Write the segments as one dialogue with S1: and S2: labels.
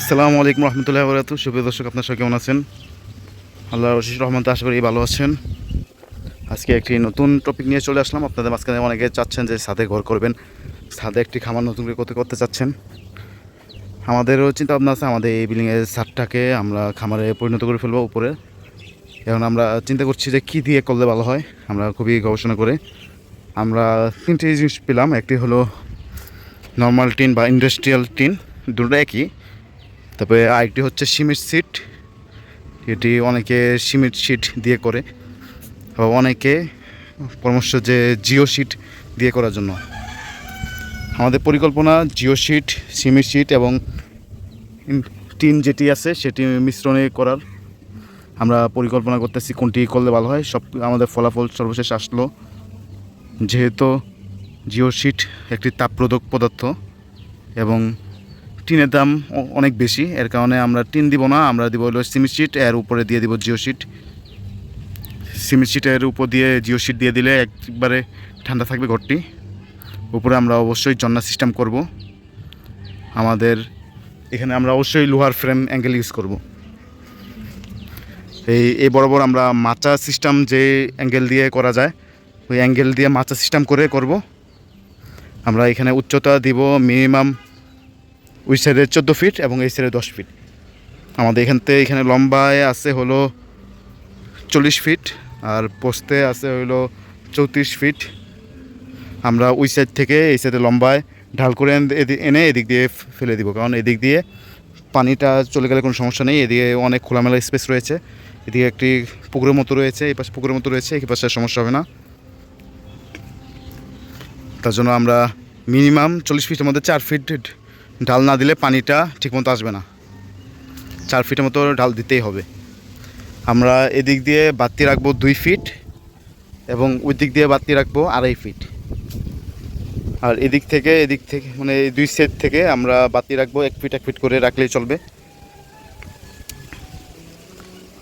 S1: আসসালামু আলাইকুম রহমতুল্লাহি ওয়া বারাকাতুহু। সুপ্রিয় দর্শক, আপনার সবাই কেমন আছেন? আল্লাহর অশেষ রহমতে আশা করি ভালো আছেন। আজকে একটি নতুন টপিক নিয়ে চলে আসলাম আপনাদের মাঝখানে। অনেকে চাচ্ছেন যে ছাদে ঘর করবেন, ছাদে একটি খামার নতুন করে করতে চাচ্ছেন। আমাদেরও চিন্তা ভাবনা আছে, আমাদের এই বিল্ডিংয়ের ছাদটাকে আমরা খামারে পরিণত করে ফেলবো উপরে। এখন আমরা চিন্তা করছি যে কী দিয়ে করলে ভালো হয়। আমরা খুবই গবেষণা করে আমরা তিনটে জিনিস পেলাম। একটি হলো নর্মাল টিন বা ইন্ডাস্ট্রিয়াল টিন, দুটো একই। তারপরে আরেকটি হচ্ছে সিমেন্ট সিট, এটি অনেকে সিমেন্ট শিট দিয়ে করে, বা অনেকে পরামর্শ যে জিও শিট দিয়ে করার জন্য। আমাদের পরিকল্পনা জিও শিট, সিমেন্ট শিট এবং টিন যেটি আছে সেটি মিশ্রণে করার আমরা পরিকল্পনা করতেছি, কোনটি করলে ভালো হয়। সব আমাদের ফলাফল সর্বশেষ আসলো, যেহেতু জিও শিট একটি তাপরোধক পদার্থ এবং টিনের দাম অনেক বেশি, এর কারণে আমরা টিন দিব না, আমরা দিব হলো সিমেন্ট শিট, এর উপরে দিয়ে দিব জিও শিট। সিমেন্ট শিটের উপর দিয়ে জিও শিট দিয়ে দিলে একবারে ঠান্ডা থাকবে ঘরটি। উপরে আমরা অবশ্যই জন্না সিস্টেম করব। আমাদের এখানে আমরা অবশ্যই লোহার ফ্রেম অ্যাঙ্গেল ইউজ করব। এই বরাবর আমরা মাচা সিস্টেম যে অ্যাঙ্গেল দিয়ে করা যায়, ওই অ্যাঙ্গেল দিয়ে মাচা সিস্টেম করে করব। আমরা এখানে উচ্চতা দিব মিনিমাম ওই সাইডে 14 ফিট এবং এই সাইডে 10 ফিট। আমাদের এখানে লম্বায় আছে হলো 40 ফিট আর পোস্তে আছে হলো 34 ফিট। আমরা ওই সাইড থেকে এই সাইডে লম্বায় ঢাল করে এনে এদিক দিয়ে ফেলে দিব, কারণ এদিক দিয়ে পানিটা চলে গেলে কোনো সমস্যা নেই। এদিকে অনেক খোলামেলা স্পেস রয়েছে, এদিকে একটি পুকুরের মতো রয়েছে, এই পাশে পুকুরের মতো রয়েছে, এই পাশে সমস্যা হবে না। তার জন্য আমরা মিনিমাম 40 ফিটের মধ্যে 4 ফিট ঢাল না দিলে পানিটা ঠিকমতো আসবে না। 4 ফিটের মতো ঢাল দিতেই হবে। আমরা এদিক দিয়ে বাতি রাখবো 2 ফিট এবং ওই দিক দিয়ে বাতি রাখবো 2.5 ফিট। আর এদিক থেকে মানে এই দুই সাইড থেকে আমরা বাতি রাখবো 1 ফিট 1 ফিট করে রাখলেই চলবে।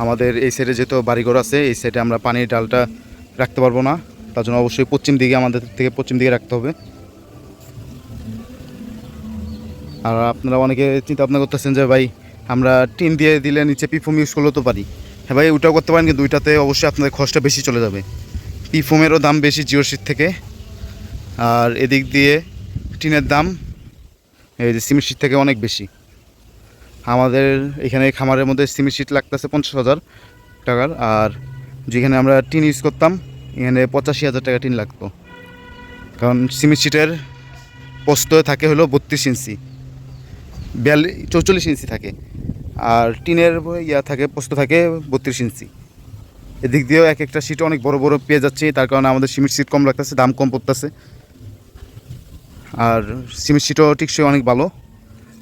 S1: আমাদের এই সাইডে যেহেতু বাড়িঘর আছে, এই সাইডে আমরা পানির ডালটা রাখতে পারবো না, তার জন্য অবশ্যই পশ্চিম দিকে আমাদের থেকে পশ্চিম দিকে রাখতে হবে। আর আপনারা অনেকে চিন্তা ভাবনা করতেছেন যে ভাই আমরা টিন দিয়ে দিলে নিচে পিফোম ইউজ করলেও তো পারি। হ্যাঁ ভাই, ওইটাও করতে পারেন, কিন্তু ওইটাতে অবশ্যই আপনাদের খরচটা বেশি চলে যাবে। পিফোমেরও দাম বেশি জিও শিট থেকে, আর এদিক দিয়ে টিনের দাম এই যে সিমেন্ট শিট থেকে অনেক বেশি। আমাদের এখানে খামারের মধ্যে সিমেন্ট শিট লাগতেছে 50,000 টাকার, আর যেখানে আমরা টিন ইউজ করতাম এখানে 85,000 টাকা টিন লাগতো। কারণ সিমেন্ট শিটের পোস্ত থাকে হলো 32 ইঞ্চি, 44 ইঞ্চি থাকে, আর টিনের থাকে পোস্ত থাকে 32 ইঞ্চি। এদিক দিয়েও এক একটা শিট অনেক বড় বড় পেয়ে যাচ্ছে, তার কারণে আমাদের সিমেন্ট শিট কম লাগতেছে, দাম কম পড়তেছে। আর সিমেন্ট শিটও টিকসই অনেক ভালো,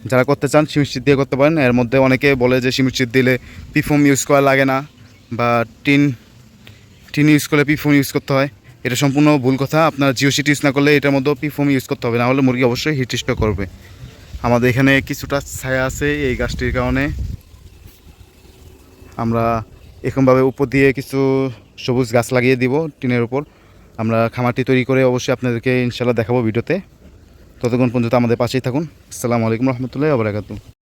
S1: যারা করতে চান সিমেন্ট শিট দিয়ে করতে পারেন। এর মধ্যে অনেকে বলে যে সিমেন্ট শিট দিলে পিফোম ইউজ করা লাগে না, বা টিন ইউজ করলে পিফোম ইউজ করতে হয়। এটা সম্পূর্ণ ভুল কথা। আপনার জিও শিট ইউজ না করলে এটার মধ্যেও পিফোম ইউজ করতে হবে, না হলে মুরগি অবশ্যই হিট স্ট্রোক করবে। আমাদের এখানে কিছুটা ছায়া আছে, এই গাছটির কারণে আমরা এরকমভাবে উপর দিয়ে কিছু সবুজ গাছ লাগিয়ে দিব টিনের উপর। আমরা খামারটি তৈরি করে অবশ্যই আপনাদেরকে ইনশাআল্লাহ দেখাবো ভিডিওতে। ততক্ষণ পর্যন্ত আমাদের পাশেই থাকুন। আসসালামু আলাইকুম রহমতুল্লাহি ওয়া বারাকাতুহু।